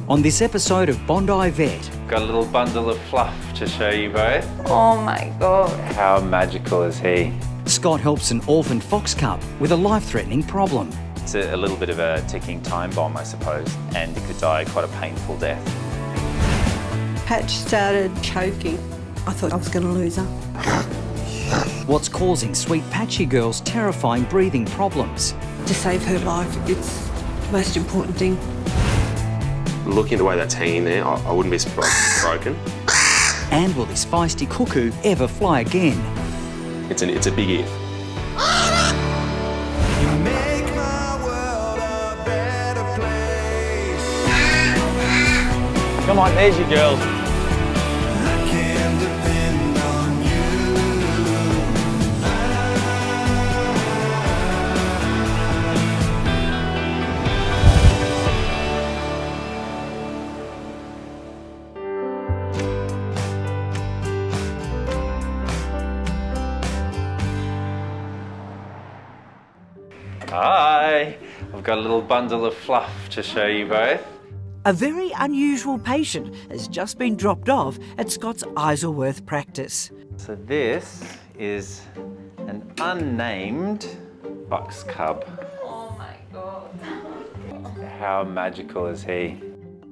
on this episode of Bondi Vet. Got a little bundle of fluff to show you both. Oh my God. How magical is he? Scott helps an orphaned fox cub with a life-threatening problem. It's a little bit of a ticking time bomb, I suppose, and it could die quite a painful death. Patch started choking. I thought I was going to lose her. What's causing sweet Patchy Girl's terrifying breathing problems? To save her life, it's the most important thing. Looking at the way that's hanging there, I wouldn't be surprised if it's broken. And will this feisty cuckoo ever fly again? It's a big if. You make my world a better place. Come on, there's your girl. I can depend on Hi, I've got a little bundle of fluff to show you both. A very unusual patient has just been dropped off at Scott's Isleworth practice. So this is an unnamed fox cub. Oh my God. How magical is he?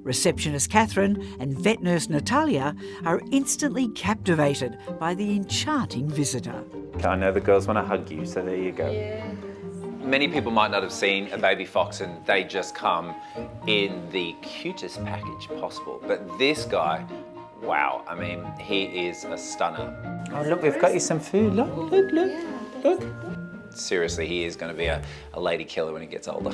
Receptionist Catherine and vet nurse Natalia are instantly captivated by the enchanting visitor. I know the girls want to hug you, so there you go. Yeah. Many people might not have seen a baby fox and they just come in the cutest package possible. But this guy, wow, I mean, he is a stunner. Oh, look, we've got you some food. Look, look, look, look. Seriously, he is going to be a lady killer when he gets older.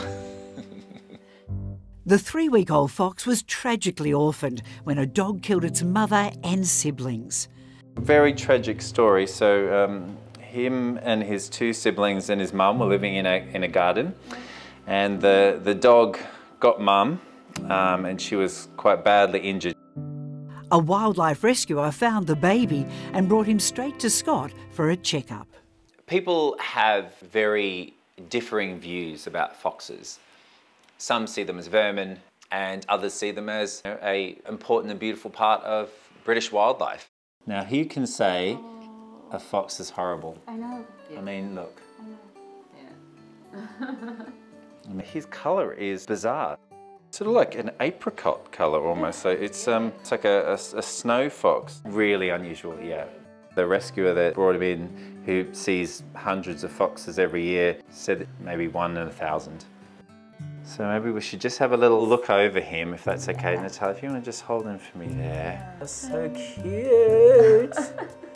The 3-week-old fox was tragically orphaned when a dog killed its mother and siblings. Very tragic story. So him and his 2 siblings and his mum were living in a garden, and the dog got mum, and she was quite badly injured. A wildlife rescuer found the baby and brought him straight to Scott for a checkup. People have very differing views about foxes. Some see them as vermin and others see them as an important and beautiful part of British wildlife. Now, who can say a fox is horrible? I know. I mean, look. I know. I mean, his colour is bizarre. Sort of like an apricot colour almost. So it's like a snow fox. Really unusual, yeah. The rescuer that brought him in, who sees hundreds of foxes every year, said maybe 1 in 1,000. So maybe we should just have a little look over him, if that's okay. Natalia, if you want to just hold him for me there. That's so cute.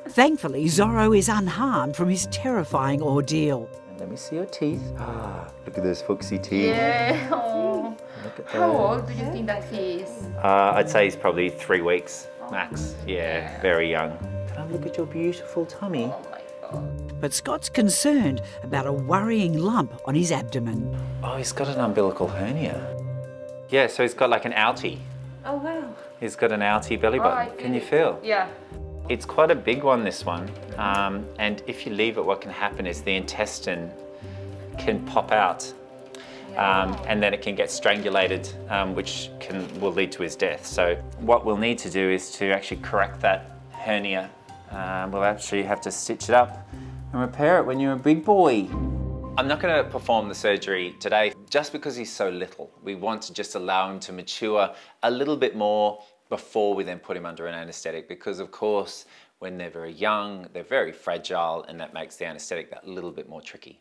Thankfully, Zorro is unharmed from his terrifying ordeal. And let me see your teeth. Ah, look at those foxy teeth. Yeah. Oh. Look at How those. old do you think that he is? I'd say he's probably 3 weeks max. Yeah, very young. Can I look at your beautiful tummy? Oh my God. But Scott's concerned about a worrying lump on his abdomen. Oh, he's got an umbilical hernia. Yeah, so he's got like an outie. Oh wow. He's got an outie belly button. Can you feel? Yeah. It's quite a big one, this one. And if you leave it, what can happen is the intestine can pop out. And then it can get strangulated, which will lead to his death. So what we'll need to do is to actually correct that hernia. We'll actually have to stitch it up and repair it when you're a big boy. I'm not going to perform the surgery today just because he's so little. We want to just allow him to mature a little bit more before we then put him under an anaesthetic, because of course when they're very young they're very fragile and that makes the anaesthetic that little bit more tricky.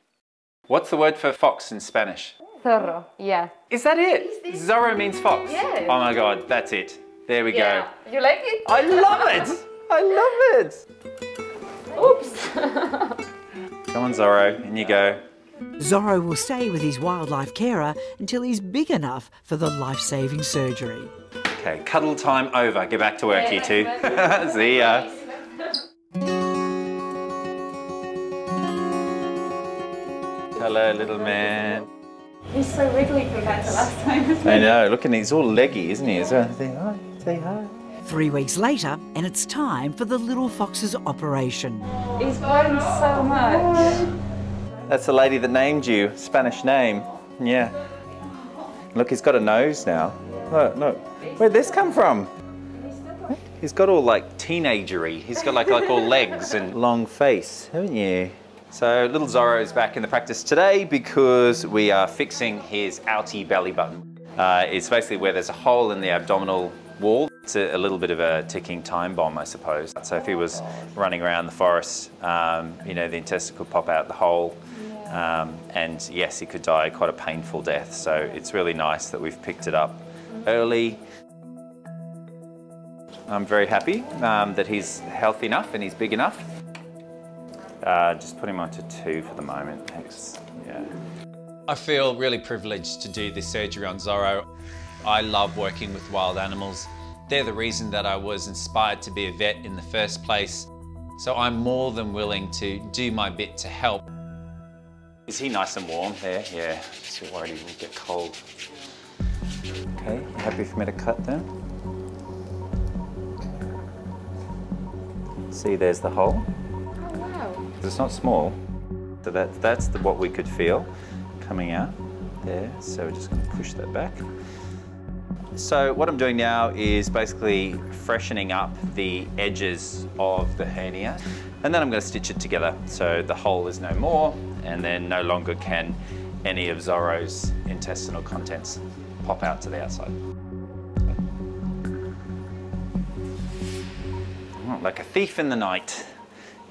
What's the word for fox in Spanish? Zorro. Yeah. Is that it? Zorro means fox? Yes. Oh my God, that's it. There we Yeah. go. You like it? I love it! I love it! Oops. Come on, Zorro, in you go. Zorro will stay with his wildlife carer until he's big enough for the life-saving surgery. Okay, cuddle time over. Get back to work, you two. See ya. Hello, little man. He's so wiggly compared to last time. I know, look, and he's all leggy, isn't he? Say hi, say hi. 3 weeks later, and it's time for the little fox's operation. He's growing so much. That's the lady that named you, Spanish name. Yeah. Look, he's got a nose now. Look, look. Where'd this come from? He's got all like teenagery. He's got like all legs and long face, haven't you? So little Zorro's back in the practice today because we are fixing his outie belly button. It's basically where there's a hole in the abdominal wall. It's a little bit of a ticking time bomb, I suppose. So if he was running around the forest, you know, the intestine could pop out the hole. And yes, he could die quite a painful death. So it's really nice that we've picked it up early. I'm very happy that he's healthy enough and he's big enough. Just put him onto 2 for the moment, thanks. Yeah. I feel really privileged to do this surgery on Zorro. I love working with wild animals. They're the reason that I was inspired to be a vet in the first place. So I'm more than willing to do my bit to help. Is he nice and warm there? Yeah, just worried he will get cold. Okay, you happy for me to cut then? See, there's the hole. Oh, wow. It's not small. So that's what we could feel coming out there. So we're just going to push that back. So what I'm doing now is basically freshening up the edges of the hernia. And then I'm going to stitch it together so the hole is no more, and then no longer can any of Zorro's intestinal contents pop out to the outside. Like a thief in the night,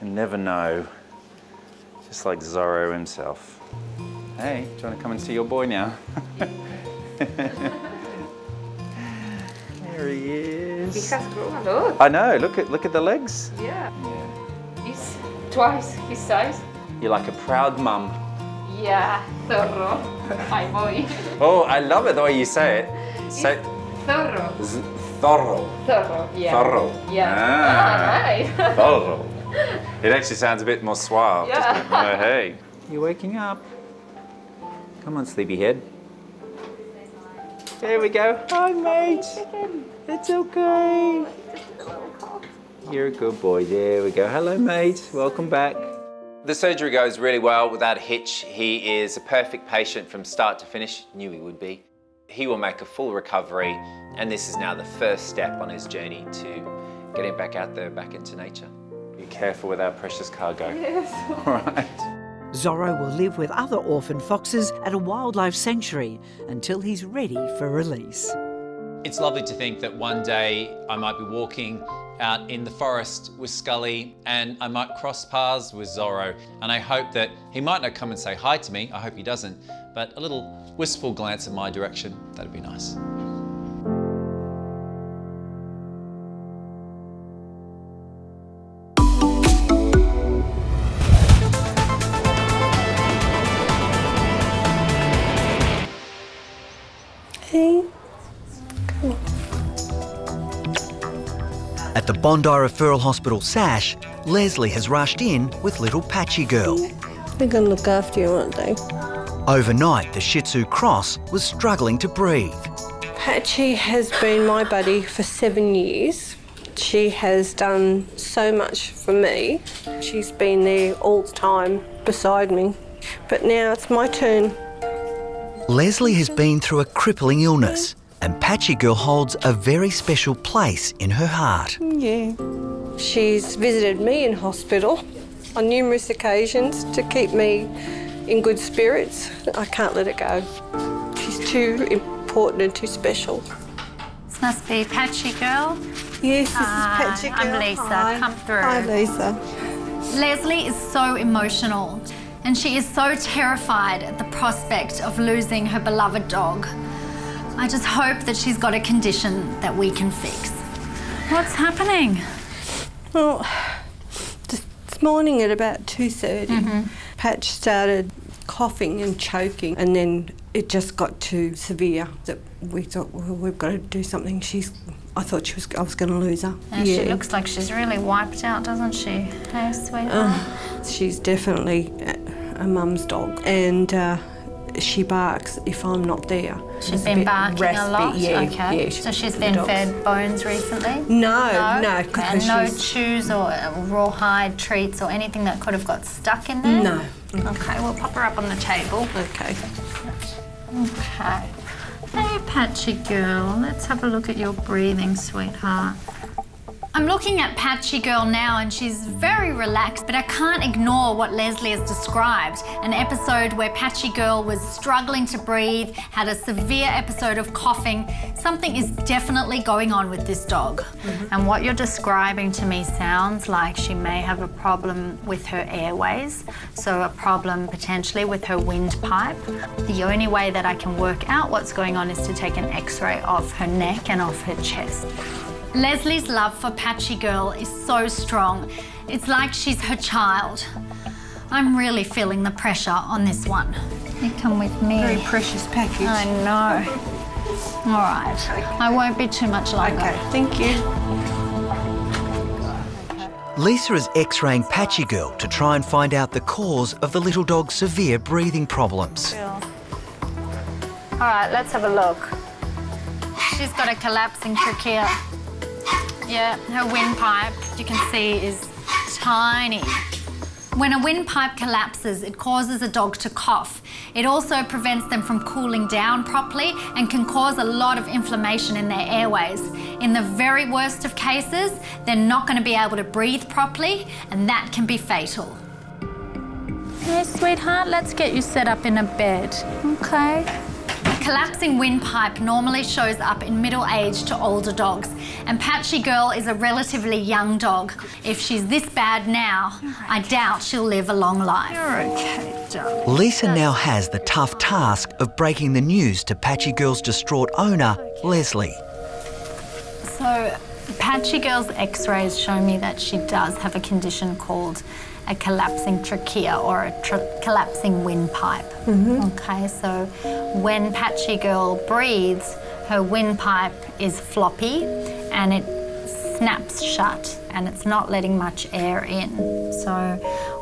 you never know. Just like Zorro himself. Hey, do you want to come and see your boy now? There he is. He has grown a lot. I know, look at the legs. Yeah. He's twice his size. You're like a proud mum. Yeah, thorough. My boy. Oh, I love it the way you say it. Say thorough. Thorough. Thorough, yeah. Thorough. Yeah. Ah, nice. thorough. It actually sounds a bit more suave. Yeah. Just, oh, hey. You're waking up. Come on, sleepyhead. There we go. Hi, mate. It's okay. You're a good boy. There we go. Hello, mate. Welcome back. The surgery goes really well without a hitch. He is a perfect patient from start to finish. Knew he would be. He will make a full recovery, and this is now the first step on his journey to getting back out there, back into nature. Be careful with our precious cargo. Yes. All right. Zorro will live with other orphaned foxes at a wildlife sanctuary until he's ready for release. It's lovely to think that one day I might be walking out in the forest with Scully and I might cross paths with Zorro, and I hope that he might not come and say hi to me, I hope he doesn't, but a little wistful glance in my direction, that'd be nice. Hey. At the Bondi Referral Hospital sash, Leslie has rushed in with little Patchy Girl. They're going to look after you, aren't they? Overnight, the Shih Tzu Cross was struggling to breathe. Patchy has been my buddy for 7 years. She has done so much for me. She's been there all the time beside me. But now it's my turn. Leslie has been through a crippling illness, and Patchy Girl holds a very special place in her heart. Yeah. She's visited me in hospital on numerous occasions to keep me in good spirits. I can't let her go. She's too important and too special. This must be Patchy Girl. Yes, this is Patchy Girl. I'm Lisa. Hi. Come through. Hi, Lisa. Leslie is so emotional, and she is so terrified at the prospect of losing her beloved dog. I just hope that she's got a condition that we can fix. What's happening? Well, this morning at about 2:30, Patch started coughing and choking, and then it just got too severe that we thought, well, we've got to do something. I thought I was going to lose her. And she looks like she's really wiped out, doesn't she? Hey, sweetheart. She's definitely a mum's dog, and she barks if I'm not there. She's been barking a lot? Yeah, okay. Yeah, so she's been fed bones recently? No. And no chews or rawhide treats or anything that could have got stuck in there? No. Okay, we'll pop her up on the table. Okay. Okay. Hey, Patchy Girl. Let's have a look at your breathing, sweetheart. I'm looking at Patchy Girl now and she's very relaxed, but I can't ignore what Leslie has described. An episode where Patchy Girl was struggling to breathe, had a severe episode of coughing. Something is definitely going on with this dog. And what you're describing to me sounds like she may have a problem with her airways, so a problem potentially with her windpipe. The only way that I can work out what's going on is to take an X-ray of her neck and of her chest. Leslie's love for Patchy Girl is so strong. It's like she's her child. I'm really feeling the pressure on this one. You come with me. Very precious package. I know. All right. I won't be too much longer. Okay, thank you. Lisa is X-raying Patchy Girl to try and find out the cause of the little dog's severe breathing problems. All right, let's have a look. She's got a collapsing trachea. Yeah, her windpipe, you can see, is tiny. When a windpipe collapses, it causes a dog to cough. It also prevents them from cooling down properly and can cause a lot of inflammation in their airways. In the very worst of cases, they're not going to be able to breathe properly, and that can be fatal. Hey, sweetheart, let's get you set up in a bed, okay? Collapsing windpipe normally shows up in middle age to older dogs, and Patchy Girl is a relatively young dog. If she's this bad now, I doubt she'll live a long life. You're okay, darling. Lisa now has the tough task of breaking the news to Patchy Girl's distraught owner, Leslie. So, Patchy Girl's X-rays show me that she does have a condition called a collapsing trachea or a collapsing windpipe. Okay, so when Patchy Girl breathes, her windpipe is floppy and it snaps shut and it's not letting much air in. So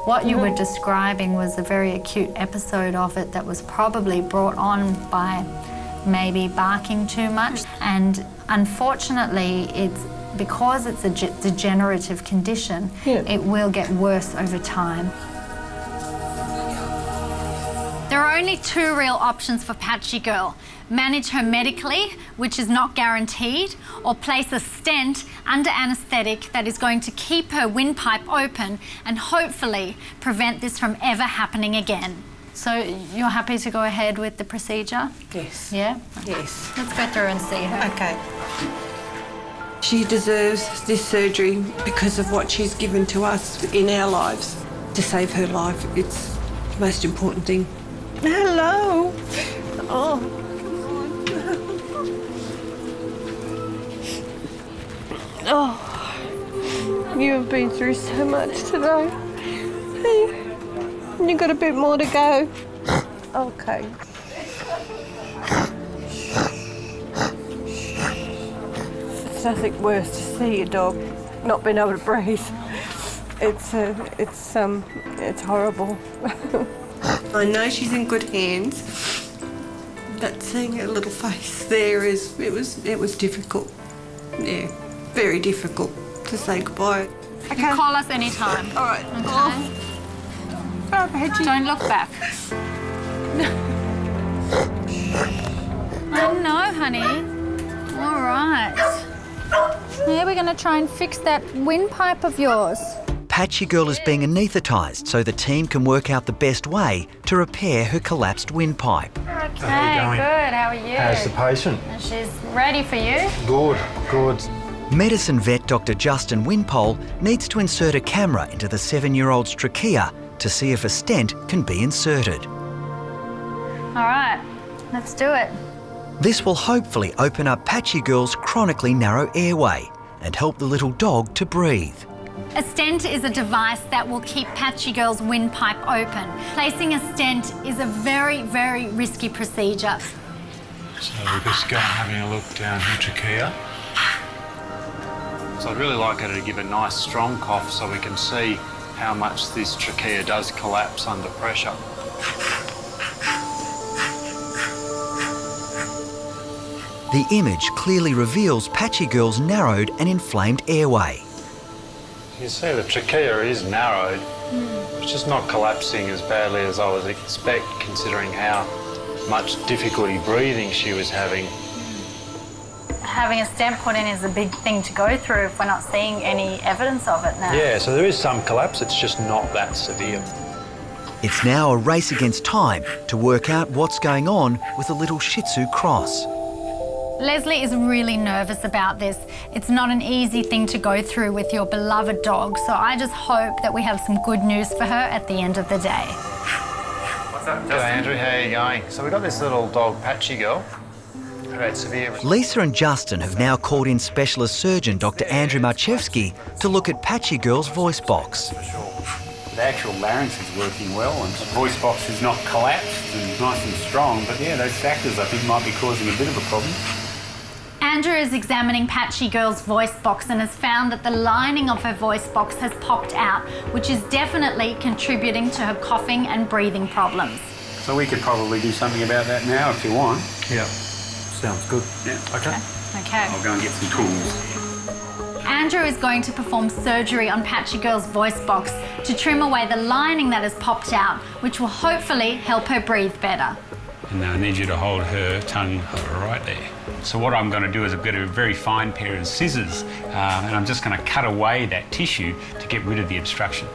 what you were describing was a very acute episode of it that was probably brought on by maybe barking too much, and unfortunately because it's a degenerative condition, it will get worse over time. There are only two real options for Patchy Girl. Manage her medically, which is not guaranteed, or place a stent under anaesthetic that is going to keep her windpipe open and hopefully prevent this from ever happening again. So you're happy to go ahead with the procedure? Yes. Yeah? Yes. Let's go through and see her. Okay. She deserves this surgery because of what she's given to us in our lives. To save her life, it's the most important thing. Hello. Oh. Oh. You have been through so much today. You got a bit more to go. Okay. It's nothing worse to see your dog not being able to breathe. It's horrible. I know she's in good hands, but seeing her little face there it was difficult. Yeah, very difficult to say goodbye. You can call us anytime. All right. Okay. Oh, Patchy. Don't look back. Oh no, honey. All right. Yeah, we're going to try and fix that windpipe of yours. Patchy Girl is being anaesthetised so the team can work out the best way to repair her collapsed windpipe. Okay, good. How are you? How's the patient? She's ready for you. Good, good. Medicine vet Dr. Justin Windpipe needs to insert a camera into the 7-year-old's trachea to see if a stent can be inserted. All right, let's do it. This will hopefully open up Patchy Girl's chronically narrow airway and help the little dog to breathe. A stent is a device that will keep Patchy Girl's windpipe open. Placing a stent is a very, very risky procedure. So we're just going having a look down her trachea. So I'd really like her to give a nice strong cough so we can see how much this trachea does collapse under pressure. The image clearly reveals Patchy Girl's narrowed and inflamed airway. You see the trachea is narrowed. It's just not collapsing as badly as I would expect, considering how much difficulty breathing she was having. Having a stent put in is a big thing to go through if we're not seeing any evidence of it now. Yeah, so there is some collapse, it's just not that severe. It's now a race against time to work out what's going on with the little Shih Tzu cross. Leslie is really nervous about this. It's not an easy thing to go through with your beloved dog, so I just hope that we have some good news for her at the end of the day. What's up, Justin? Hey, Andrew, how are you going? So we got this little dog, Patchy Girl. Severe. Lisa and Justin have now called in specialist surgeon Dr. Andrew Marchevsky to look at Patchy Girl's voice box. The actual larynx is working well and the voice box is not collapsed and nice and strong, but yeah, those factors I think might be causing a bit of a problem. Andrew is examining Patchy Girl's voice box and has found that the lining of her voice box has popped out, which is definitely contributing to her coughing and breathing problems. So we could probably do something about that now if you want. Yeah. Sounds good. Yeah, okay. Okay. I'll go and get some tools. Andrew is going to perform surgery on Patchy Girl's voice box to trim away the lining that has popped out, which will hopefully help her breathe better. And I need you to hold her tongue right there. So what I'm going to do is I've got a very fine pair of scissors and I'm just going to cut away that tissue to get rid of the obstruction.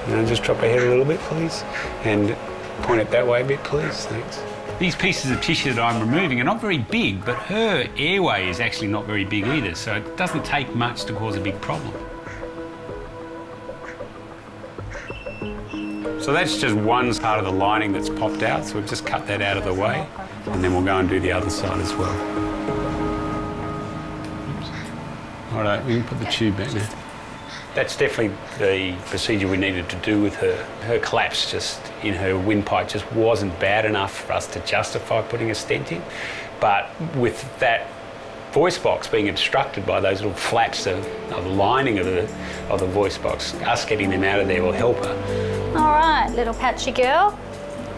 And just drop her head a little bit, please. And point it that way a bit, please. Thanks. These pieces of tissue that I'm removing are not very big, but her airway is actually not very big either, so it doesn't take much to cause a big problem. So that's just one part of the lining that's popped out, so we've just cut that out of the way, and then we'll go and do the other side as well. All right, we can put the tube back now. That's definitely the procedure we needed to do with her. Her collapse just in her windpipe just wasn't bad enough for us to justify putting a stent in. But with that voice box being obstructed by those little flaps of the lining of the voice box, us getting them out of there will help her. All right, little Patchy Girl.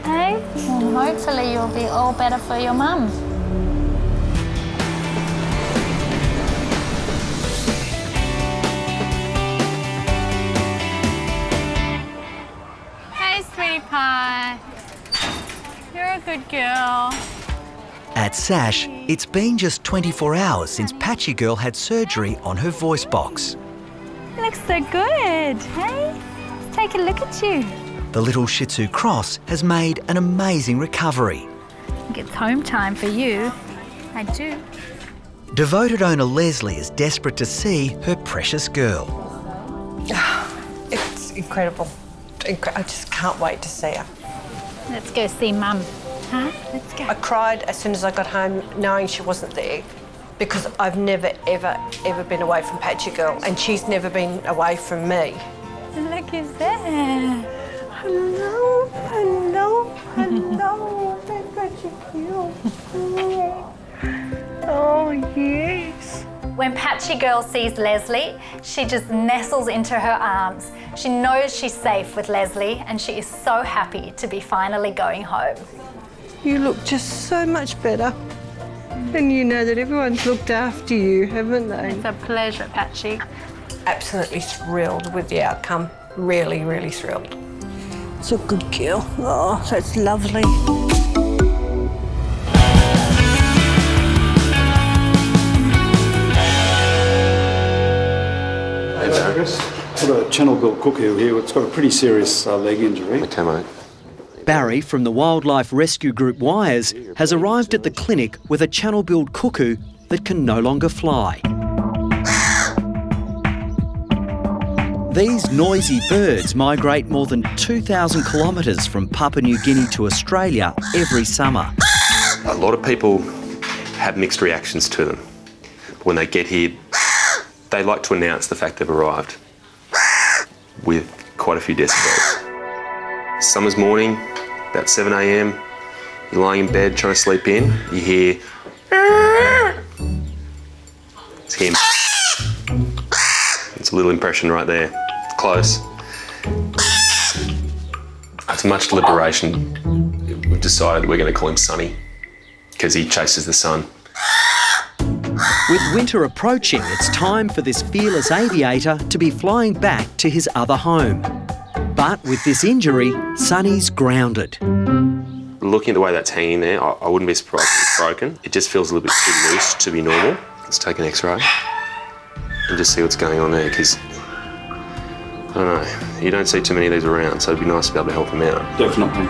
Hey, well, hopefully you'll be all better for your mum. Pie. You're a good girl. At SASH, it's been just 24 hours since Patchy Girl had surgery on her voice box. You look so good, hey? Let's take a look at you. The little Shih Tzu cross has made an amazing recovery. I think it's home time for you. I do. Devoted owner Leslie is desperate to see her precious girl. It's incredible. I just can't wait to see her. Let's go see Mum. Huh? Let's go. I cried as soon as I got home knowing she wasn't there because I've never, ever, ever been away from Patchy Girl and she's never been away from me. Look who's there. Hello, hello, hello, Patchy Girl. Oh, yes. When Patchy Girl sees Leslie, she just nestles into her arms. She knows she's safe with Leslie and she is so happy to be finally going home. You look just so much better. And you know that everyone's looked after you, haven't they? It's a pleasure, Patchy. Absolutely thrilled with the outcome. Really, really thrilled. It's a good girl. Oh, that's lovely. I've got a channel-built cuckoo here. It's got a pretty serious leg injury. Okay, mate. Barry from the wildlife rescue group Wires has arrived at the clinic with a channel-built cuckoo that can no longer fly. These noisy birds migrate more than 2,000 kilometres from Papua New Guinea to Australia every summer. A lot of people have mixed reactions to them. When they get here, they like to announce the fact they've arrived with quite a few decibels. Summer's morning, about 7 a.m, you're lying in bed trying to sleep in, you hear... It's him. It's a little impression right there. It's close. After much deliberation, we've decided we're going to call him Sonny because he chases the sun. With winter approaching, it's time for this fearless aviator to be flying back to his other home. But with this injury, Sonny's grounded. looking at the way that's hanging there, I wouldn't be surprised if it's broken. It just feels a little bit too loose to be normal. Let's take an X-ray and just see what's going on there, because I don't know, you don't see too many of these around, so it'd be nice to be able to help him out. Definitely.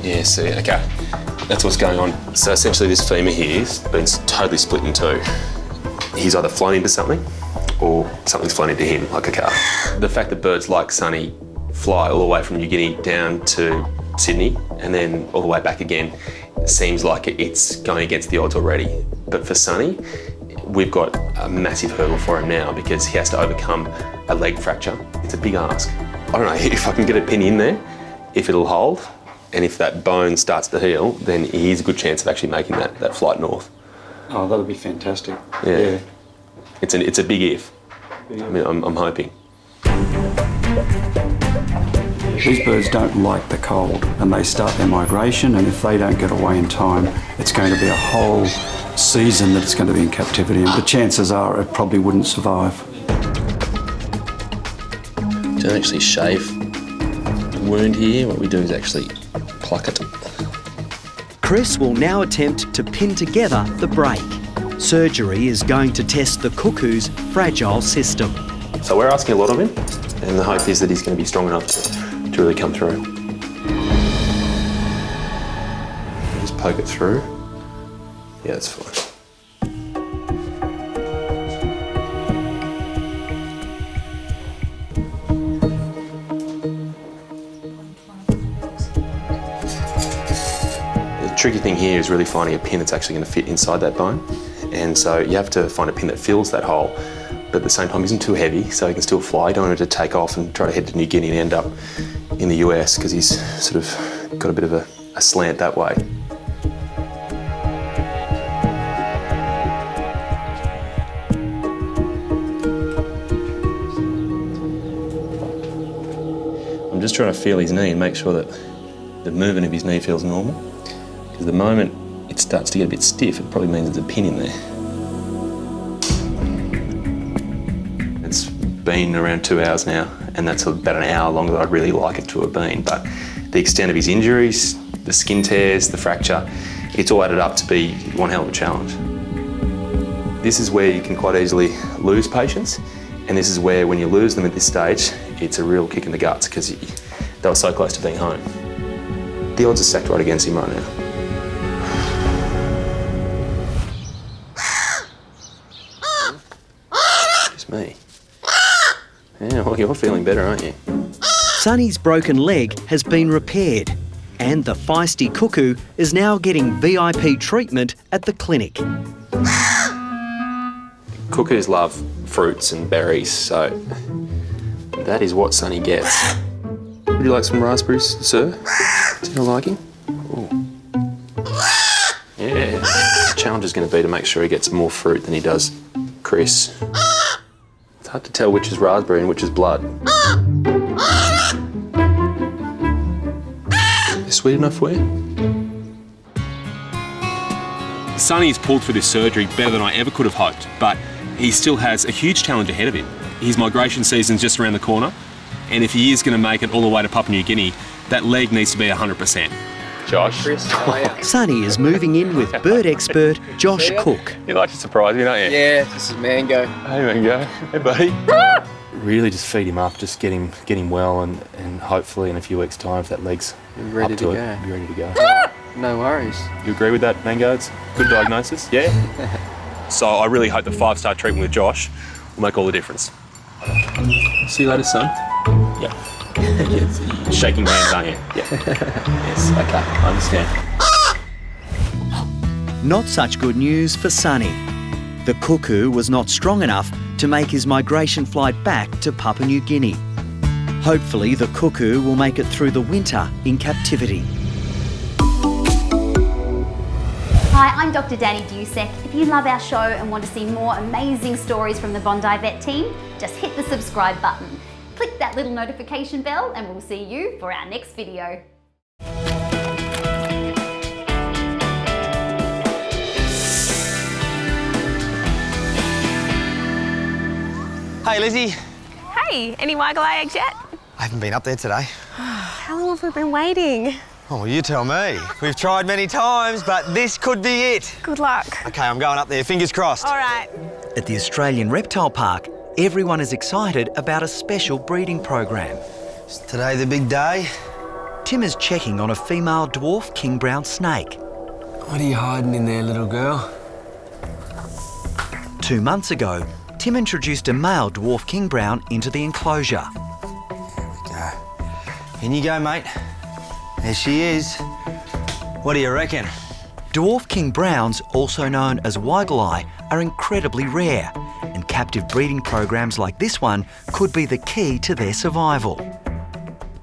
Yeah, see, okay. That's what's going on. So essentially this femur here has been totally split in two. He's either flown into something or something's flown into him, like a car. The fact that birds like Sunny fly all the way from New Guinea down to Sydney and then all the way back again seems like it's going against the odds already. But for Sunny, we've got a massive hurdle for him now because he has to overcome a leg fracture. It's a big ask. I don't know if I can get a pin in there, if it'll hold. And if that bone starts to heal, then he's a good chance of actually making that flight north. Oh, that would be fantastic. Yeah. It's a big if. I mean, I'm hoping. These birds don't like the cold and they start their migration, and if they don't get away in time, it's going to be a whole season that it's going to be in captivity, and the chances are it probably wouldn't survive. Don't actually shave the wound here. What we do is actually pluck it. Chris will now attempt to pin together the break. Surgery is going to test the cuckoo's fragile system. So we're asking a lot of him, and the hope is that he's going to be strong enough to really come through. Just poke it through. Yeah, that's fine. The tricky thing here is really finding a pin that's actually going to fit inside that bone. And so you have to find a pin that fills that hole, but at the same time isn't too heavy, so he can still fly. You don't want him to take off and try to head to New Guinea and end up in the US, because he's sort of got a bit of a slant that way. I'm just trying to feel his knee and make sure that the movement of his knee feels normal. Because the moment it starts to get a bit stiff, it probably means there's a pin in there. It's been around 2 hours now, and that's about an hour longer than I'd really like it to have been. But the extent of his injuries, the skin tears, the fracture, it's all added up to be one hell of a challenge. This is where you can quite easily lose patients, and this is where, when you lose them at this stage, it's a real kick in the guts, because they were so close to being home. The odds are stacked right against him right now. Me. Yeah, well, you're feeling better, aren't you? Sunny's broken leg has been repaired, and the feisty cuckoo is now getting VIP treatment at the clinic. Cuckoos love fruits and berries, so that is what Sunny gets. Would you like some raspberries, sir? To your liking? Ooh. Yeah. The challenge is going to be to make sure he gets more fruit than he does Chris. It's hard to tell which is raspberry and which is blood. Is sweet enough for you? Sunny's pulled through this surgery better than I ever could have hoped, but he still has a huge challenge ahead of him. His migration season's just around the corner, and if he is going to make it all the way to Papua New Guinea, that leg needs to be 100%. Josh. Sunny is moving in with bird expert Josh Cook. You like to surprise me, don't you? Yeah, this is Mango. Hey, Mango. Hey, buddy. Really just feed him up, just get him well, and hopefully in a few weeks' time, if that leg's ready up to to go. it, be ready to go. No worries. You agree with that, Mango? It's a good diagnosis? Yeah? So I really hope the 5-star treatment with Josh will make all the difference. See you later, son. Yeah. Shaking hands, aren't you? Yeah. Yes, okay, I understand. Not such good news for Sunny. The cuckoo was not strong enough to make his migration flight back to Papua New Guinea. Hopefully the cuckoo will make it through the winter in captivity. Hi, I'm Dr. Danny Dusek. If you love our show and want to see more amazing stories from the Bondi Vet team, just hit the subscribe button. click that little notification bell and we'll see you for our next video. Hey Lizzie. Hey, any Waggle-eye eggs yet? I haven't been up there today. How long have we been waiting? Oh, well, you tell me. We've tried many times, but this could be it. Good luck. OK, I'm going up there, fingers crossed. All right. At the Australian Reptile Park, everyone is excited about a special breeding program. Is today the big day? Tim is checking on a female dwarf king brown snake. What are you hiding in there, little girl? 2 months ago, Tim introduced a male dwarf king brown into the enclosure. In you go, mate. There she is. What do you reckon? Dwarf king browns, also known as Waggle-eye, are incredibly rare, and captive breeding programs like this one could be the key to their survival.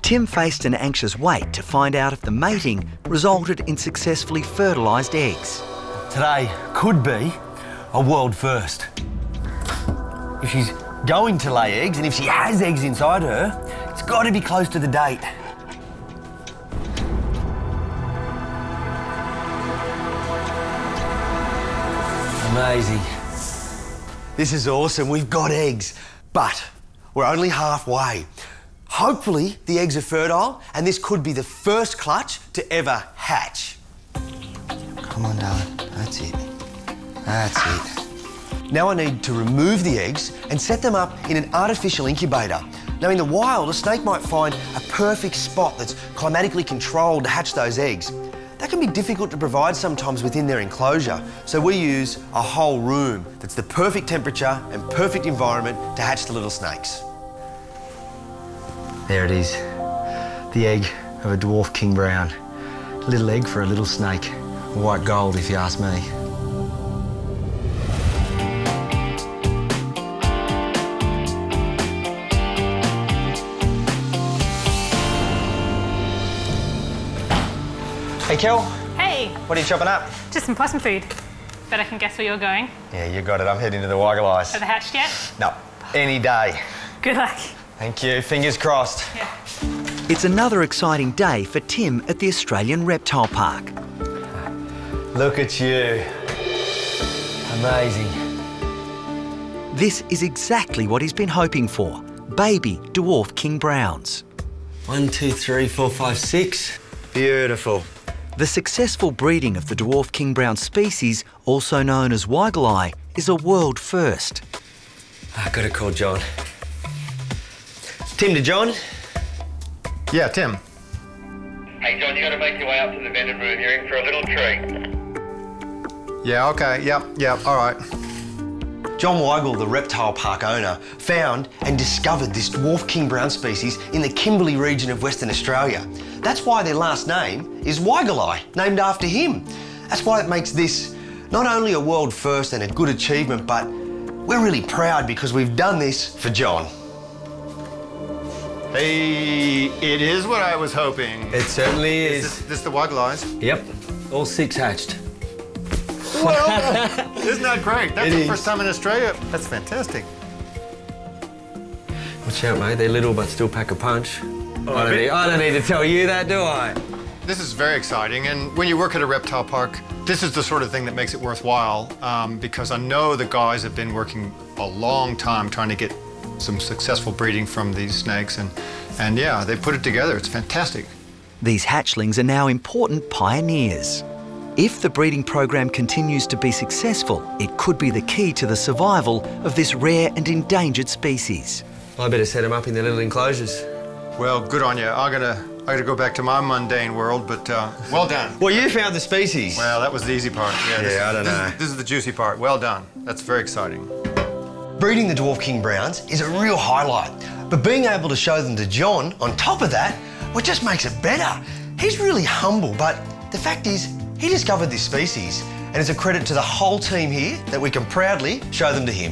Tim faced an anxious wait to find out if the mating resulted in successfully fertilised eggs. Today could be a world first. If she's going to lay eggs, and if she has eggs inside her, it's got to be close to the date. Amazing. This is awesome. We've got eggs, but we're only halfway. Hopefully the eggs are fertile, and this could be the first clutch to ever hatch. Come on, darling. That's it. That's it. Now I need to remove the eggs and set them up in an artificial incubator. Now in the wild, a snake might find a perfect spot that's climatically controlled to hatch those eggs. That can be difficult to provide sometimes within their enclosure, so we use a whole room that's the perfect temperature and perfect environment to hatch the little snakes. There it is, the egg of a dwarf king brown. A little egg for a little snake. White gold, if you ask me. Hey, Kel. Hey. What are you chopping up? Just some possum food. Bet I can guess where you're going. Yeah, you got it. I'm heading to the Waggle-eyes. Are they hatched yet? No, any day. Good luck. Thank you. Fingers crossed. Yeah. It's another exciting day for Tim at the Australian Reptile Park. Look at you. Amazing. This is exactly what he's been hoping for. Baby dwarf king browns. 1, 2, 3, 4, 5, 6. Beautiful. The successful breeding of the dwarf king brown species, also known as Waggle-eye, is a world first. I've got to call John. Tim to John. Yeah, Tim. Hey, John, you got to make your way up to the vending room. You're in for a little treat. Yeah, okay, yep, all right. John Weigel, the reptile park owner, found and discovered this dwarf king brown species in the Kimberley region of Western Australia. That's why their last name is Waggle-eye, named after him. That's why it makes this not only a world first and a good achievement, but we're really proud because we've done this for John. Hey, it is what I was hoping. It certainly is. Is this the Waggle-eyes? Yep, all 6 hatched. Well, isn't that great? That's the is. first time in Australia. That's fantastic. Watch out, mate. They're little but still pack a punch. I don't need to tell you that, do I? This is very exciting, and when you work at a reptile park, this is the sort of thing that makes it worthwhile, because I know the guys have been working a long time trying to get some successful breeding from these snakes, and yeah, they put it together. It's fantastic. These hatchlings are now important pioneers. If the breeding program continues to be successful, it could be the key to the survival of this rare and endangered species. I better set them up in their little enclosures. Well, good on you. I gotta go back to my mundane world, but well done. Well, you found the species. Well, that was the easy part. Yeah, I don't know. This is the juicy part. Well done. That's very exciting. Breeding the dwarf king browns is a real highlight, but being able to show them to John on top of that, well, just makes it better. He's really humble, but the fact is, he discovered this species, and it's a credit to the whole team here that we can proudly show them to him.